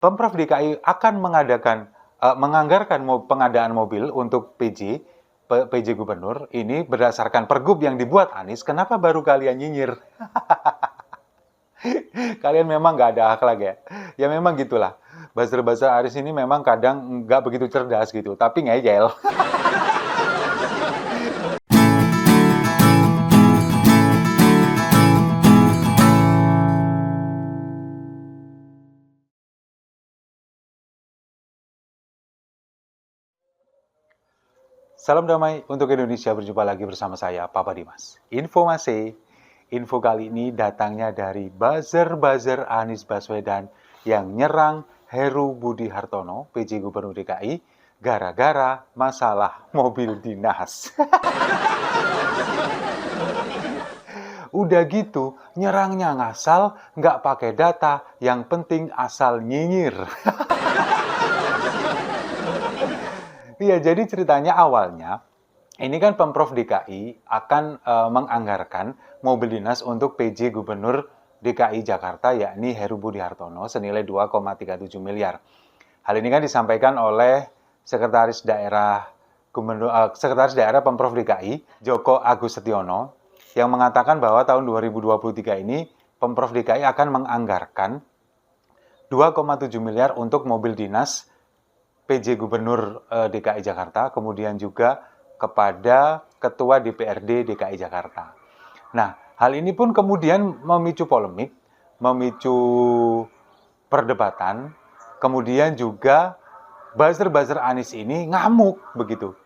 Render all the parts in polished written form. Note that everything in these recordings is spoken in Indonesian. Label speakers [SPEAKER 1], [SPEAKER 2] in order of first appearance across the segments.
[SPEAKER 1] Pemprov DKI akan menganggarkan pengadaan mobil untuk PJ Gubernur ini berdasarkan pergub yang dibuat Anies. Kenapa baru kalian nyinyir? Kalian memang nggak ada akhlak ya? Ya memang gitulah. Buzzer-buzzer Anies ini memang kadang nggak begitu cerdas gitu, tapi ngeyel. Salam damai untuk Indonesia, berjumpa lagi bersama saya, Papa Dimas. Info kali ini datangnya dari buzzer-buzzer Anies Baswedan yang nyerang Heru Budi Hartono, PJ Gubernur DKI, gara-gara masalah mobil dinas. Udah gitu, nyerangnya ngasal, nggak pakai data, yang penting asal nyinyir. Iya, jadi ceritanya awalnya, ini kan Pemprov DKI akan menganggarkan mobil dinas untuk PJ Gubernur DKI Jakarta, yakni Heru Budi Hartono, senilai 2,37 miliar. Hal ini kan disampaikan oleh Sekretaris Daerah Pemprov DKI, Joko Agus Setiono, yang mengatakan bahwa tahun 2023 ini Pemprov DKI akan menganggarkan 2,7 miliar untuk mobil dinas PJ Gubernur DKI Jakarta, kemudian juga kepada Ketua DPRD DKI Jakarta. Nah, hal ini pun kemudian memicu polemik, memicu perdebatan, kemudian juga buzzer-buzzer Anies ini ngamuk begitu.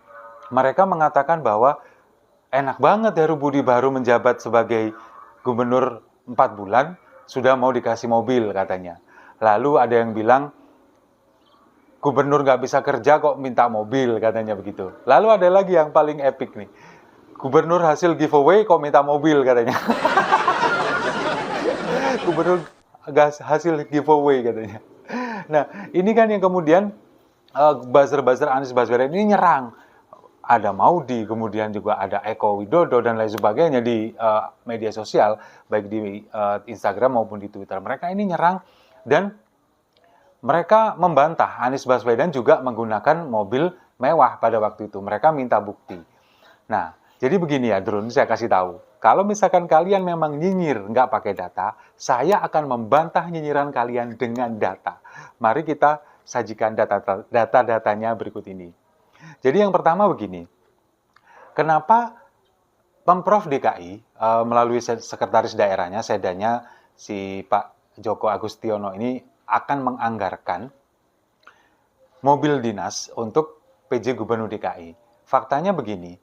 [SPEAKER 1] Mereka mengatakan bahwa enak banget Heru Budi baru menjabat sebagai gubernur 4 bulan, sudah mau dikasih mobil katanya. Lalu ada yang bilang, gubernur nggak bisa kerja kok minta mobil, katanya begitu. Lalu ada lagi yang paling epic nih. Gubernur hasil giveaway kok minta mobil, katanya. Gubernur hasil giveaway, katanya. Nah, ini kan yang kemudian buzzer-buzzer Anies Baswedan ini nyerang. Ada Maudi, kemudian juga ada Eko Widodo, dan lain sebagainya di media sosial, baik di Instagram maupun di Twitter. Mereka ini nyerang dan mereka membantah Anies Baswedan juga menggunakan mobil mewah pada waktu itu. Mereka minta bukti. Nah, jadi begini ya, Drone, saya kasih tahu. Kalau misalkan kalian memang nyinyir nggak pakai data, saya akan membantah nyinyiran kalian dengan data. Mari kita sajikan data-datanya berikut ini. Jadi yang pertama begini, kenapa Pemprov DKI melalui sekretaris daerahnya, sedanya si Pak Joko Agustiono ini akan menganggarkan mobil dinas untuk PJ Gubernur DKI. Faktanya begini,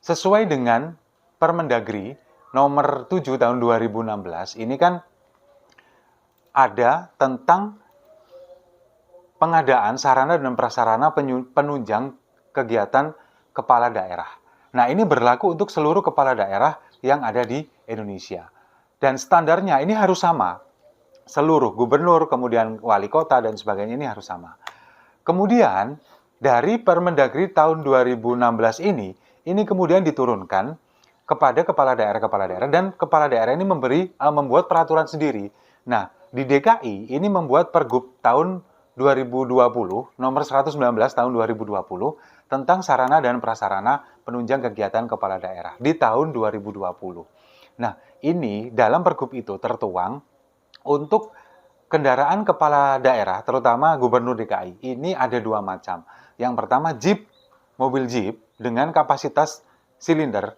[SPEAKER 1] sesuai dengan Permendagri nomor 7 tahun 2016, ini kan ada tentang pengadaan sarana dan prasarana penunjang kegiatan kepala daerah. Nah, ini berlaku untuk seluruh kepala daerah yang ada di Indonesia. Dan standarnya ini harus sama. Seluruh gubernur, kemudian wali kota, dan sebagainya ini harus sama. Kemudian, dari Permendagri tahun 2016 ini kemudian diturunkan kepada kepala daerah, dan kepala daerah ini membuat peraturan sendiri. Nah, di DKI ini membuat Pergub tahun 2020, nomor 119 tahun 2020, tentang sarana dan prasarana penunjang kegiatan kepala daerah di tahun 2020. Nah, ini dalam Pergub itu tertuang untuk kendaraan kepala daerah, terutama gubernur DKI, ini ada dua macam. Yang pertama, mobil Jeep dengan kapasitas silinder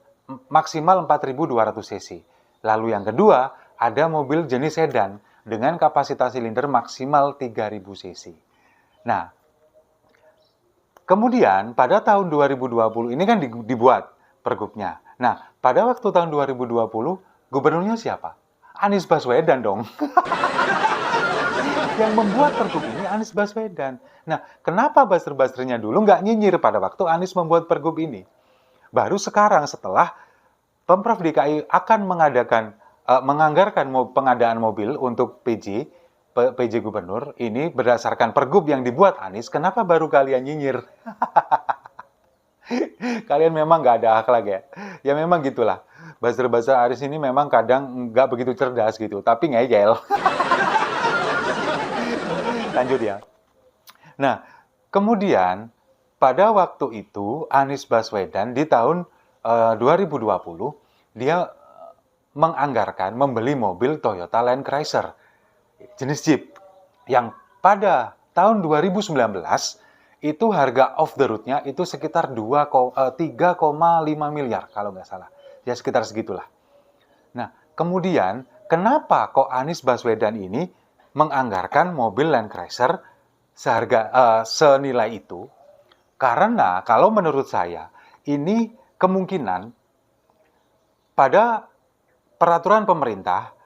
[SPEAKER 1] maksimal 4.200 cc. Lalu yang kedua, ada mobil jenis sedan dengan kapasitas silinder maksimal 3.000 cc. Nah, kemudian pada tahun 2020 ini kan dibuat pergubnya. Nah, pada waktu tahun 2020, gubernurnya siapa? Anies Baswedan dong. Yang membuat pergub ini Anies Baswedan. Nah, kenapa buzzer-buzzernya dulu nggak nyinyir pada waktu Anies membuat pergub ini? Baru sekarang setelah Pemprov DKI akan menganggarkan pengadaan mobil untuk PJ Gubernur ini berdasarkan pergub yang dibuat Anies, kenapa baru kalian nyinyir? Kalian memang nggak ada akhlak ya? Ya memang gitulah. Buzzer-buzzer Anies ini memang kadang nggak begitu cerdas gitu, tapi ngeyel. Lanjut ya. Nah, kemudian pada waktu itu Anies Baswedan di tahun 2020 dia menganggarkan membeli mobil Toyota Land Cruiser jenis Jeep yang pada tahun 2019 itu harga off the road-nya itu sekitar 3,5 miliar kalau nggak salah. Ya sekitar segitulah. Nah, kemudian kenapa kok Anies Baswedan ini menganggarkan mobil Land Cruiser senilai itu? Karena kalau menurut saya ini kemungkinan pada peraturan pemerintah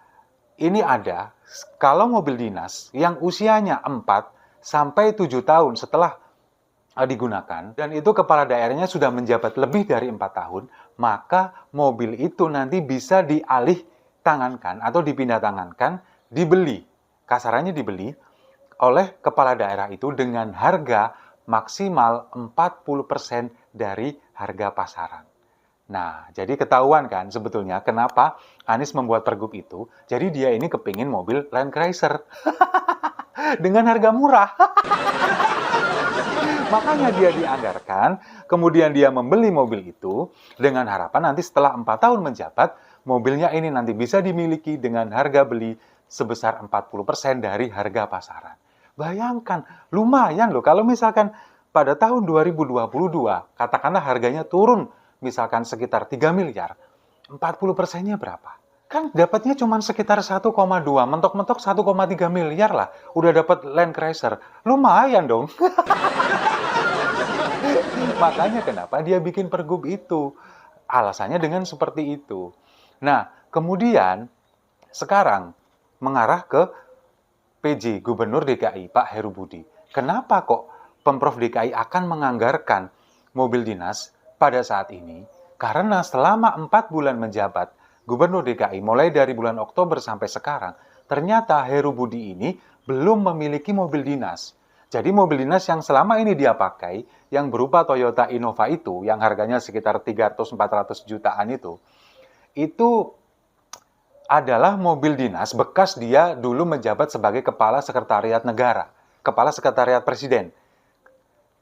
[SPEAKER 1] ini ada kalau mobil dinas yang usianya 4 sampai 7 tahun setelah digunakan dan itu kepala daerahnya sudah menjabat lebih dari 4 tahun, maka mobil itu nanti bisa dialih tangankan atau dipindah tangankan, dibeli, kasarannya dibeli oleh kepala daerah itu dengan harga maksimal 40% dari harga pasaran. Nah, jadi ketahuan kan sebetulnya kenapa Anies membuat pergub itu. Jadi dia ini kepingin mobil Land Cruiser dengan harga murah. Makanya dia dianggarkan, kemudian dia membeli mobil itu dengan harapan nanti setelah 4 tahun menjabat, mobilnya ini nanti bisa dimiliki dengan harga beli sebesar 40% dari harga pasaran. Bayangkan, lumayan loh kalau misalkan pada tahun 2022, katakanlah harganya turun misalkan sekitar 3 miliar, 40%-nya berapa? Kan dapatnya cuma sekitar 1,2, mentok-mentok 1,3 miliar lah. Udah dapat Land Cruiser. Lumayan dong. Makanya kenapa dia bikin pergub itu. Alasannya dengan seperti itu. Nah, kemudian sekarang mengarah ke PJ, Gubernur DKI, Pak Heru Budi. Kenapa kok Pemprov DKI akan menganggarkan mobil dinas pada saat ini? Karena selama 4 bulan menjabat Gubernur DKI, mulai dari bulan Oktober sampai sekarang, ternyata Heru Budi ini belum memiliki mobil dinas. Jadi mobil dinas yang selama ini dia pakai, yang berupa Toyota Innova itu, yang harganya sekitar 300-400 jutaan itu adalah mobil dinas bekas dia dulu menjabat sebagai Kepala Sekretariat Negara, Kepala Sekretariat Presiden.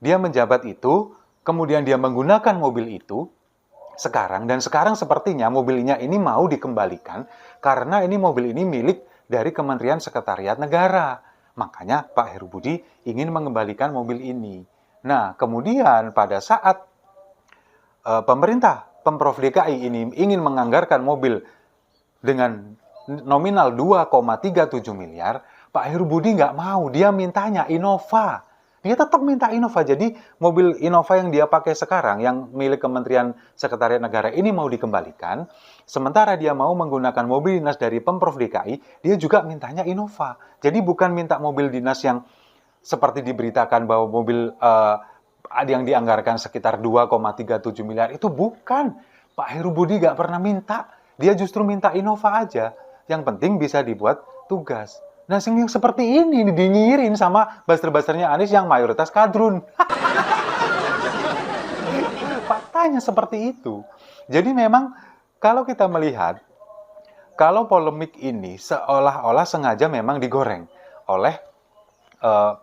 [SPEAKER 1] Dia menjabat itu, kemudian dia menggunakan mobil itu, sekarang sepertinya mobilnya ini mau dikembalikan karena ini mobil ini milik dari Kementerian Sekretariat Negara. Makanya Pak Heru Budi ingin mengembalikan mobil ini. Nah, kemudian pada saat pemerintah Pemprov DKI ini ingin menganggarkan mobil dengan nominal 2,37 miliar, Pak Heru Budi nggak mau, dia mintanya Innova. Dia tetap minta Innova. Jadi mobil Innova yang dia pakai sekarang, yang milik Kementerian Sekretariat Negara ini mau dikembalikan. Sementara dia mau menggunakan mobil dinas dari Pemprov DKI, dia juga mintanya Innova. Jadi bukan minta mobil dinas yang seperti diberitakan bahwa mobil yang dianggarkan sekitar 2,37 miliar, itu bukan. Pak Heru Budi nggak pernah minta. Dia justru minta Innova aja. Yang penting bisa dibuat tugas. Nah, yang seperti ini dinyirin sama buzzer-buzzernya Anies yang mayoritas kadrun. Faktanya seperti itu. Jadi memang kalau kita melihat, kalau polemik ini seolah-olah sengaja memang digoreng oleh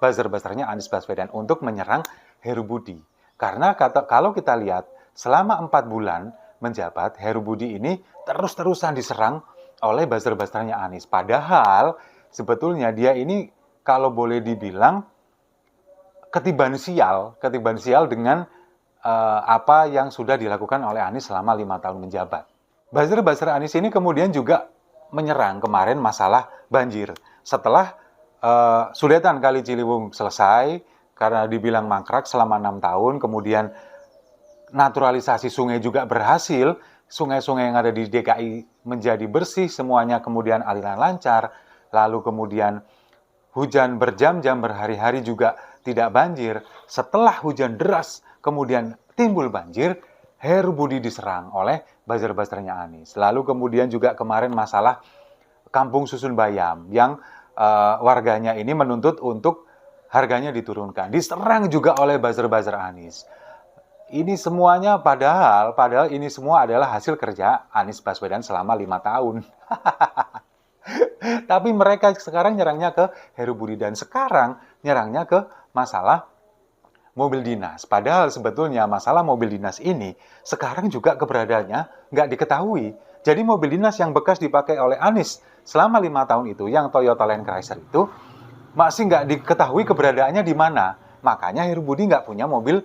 [SPEAKER 1] buzzer-buzzernya Anies Baswedan untuk menyerang Heru Budi. Karena kalau kita lihat, selama 4 bulan menjabat, Heru Budi ini terus-terusan diserang oleh buzzer-buzzernya Anies. Padahal sebetulnya dia ini kalau boleh dibilang ketiban sial dengan apa yang sudah dilakukan oleh Anies selama 5 tahun menjabat. Buzzer-buzzer Anies ini kemudian juga menyerang kemarin masalah banjir. Setelah sudetan Kali Ciliwung selesai, karena dibilang mangkrak selama 6 tahun, kemudian naturalisasi sungai juga berhasil, sungai-sungai yang ada di DKI menjadi bersih, semuanya kemudian aliran lancar, lalu kemudian hujan berjam-jam berhari-hari juga tidak banjir. Setelah hujan deras kemudian timbul banjir, Heru Budi diserang oleh buzzer-buzzernya Anies. Lalu kemudian juga kemarin masalah Kampung Susun Bayam yang warganya ini menuntut untuk harganya diturunkan. Diserang juga oleh buzzer-buzzer Anies. Ini semuanya padahal ini semua adalah hasil kerja Anies Baswedan selama 5 tahun. Tapi mereka sekarang nyerangnya ke Heru Budi dan sekarang nyerangnya ke masalah mobil dinas. Padahal sebetulnya masalah mobil dinas ini sekarang juga keberadaannya nggak diketahui. Jadi mobil dinas yang bekas dipakai oleh Anies selama 5 tahun itu, yang Toyota Land Cruiser itu, masih nggak diketahui keberadaannya di mana. Makanya Heru Budi nggak punya mobil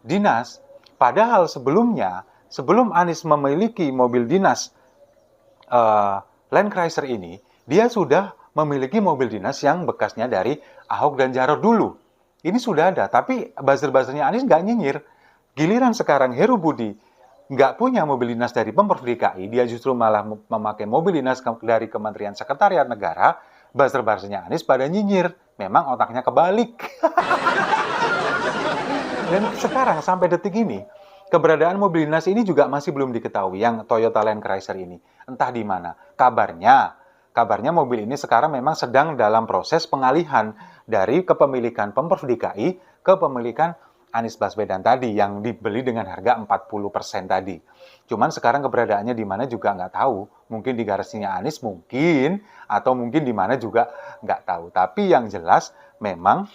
[SPEAKER 1] dinas. Padahal sebelumnya, sebelum Anies memiliki mobil dinas Land Cruiser ini, dia sudah memiliki mobil dinas yang bekasnya dari Ahok dan Jarot dulu. Ini sudah ada, tapi buzzer-buzzernya Anies nggak nyinyir. Giliran sekarang Heru Budi nggak punya mobil dinas dari Pemprov DKI, dia justru malah memakai mobil dinas dari Kementerian Sekretariat Negara, buzzer-buzzernya Anies pada nyinyir. Memang otaknya kebalik. Dan sekarang sampai detik ini, keberadaan mobil dinas ini juga masih belum diketahui, yang Toyota Land Cruiser ini. Entah di mana. Kabarnya mobil ini sekarang memang sedang dalam proses pengalihan dari kepemilikan Pemprov DKI ke pemilikan Anies Baswedan tadi, yang dibeli dengan harga 40% tadi. Cuman sekarang keberadaannya di mana juga nggak tahu. Mungkin di garasinya Anies mungkin, atau mungkin di mana juga nggak tahu. Tapi yang jelas memang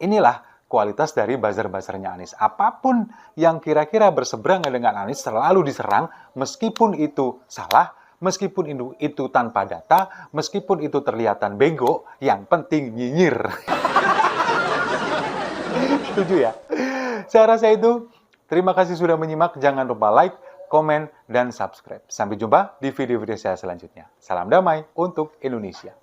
[SPEAKER 1] inilah kualitas dari buzzer-buzzernya Anies. Apapun yang kira-kira berseberangan dengan Anies selalu diserang, meskipun itu salah, meskipun itu tanpa data, meskipun itu terlihatan bego, yang penting nyinyir. Setuju ya? Saya rasa itu. Terima kasih sudah menyimak. Jangan lupa like, komen, dan subscribe. Sampai jumpa di video-video saya selanjutnya. Salam damai untuk Indonesia.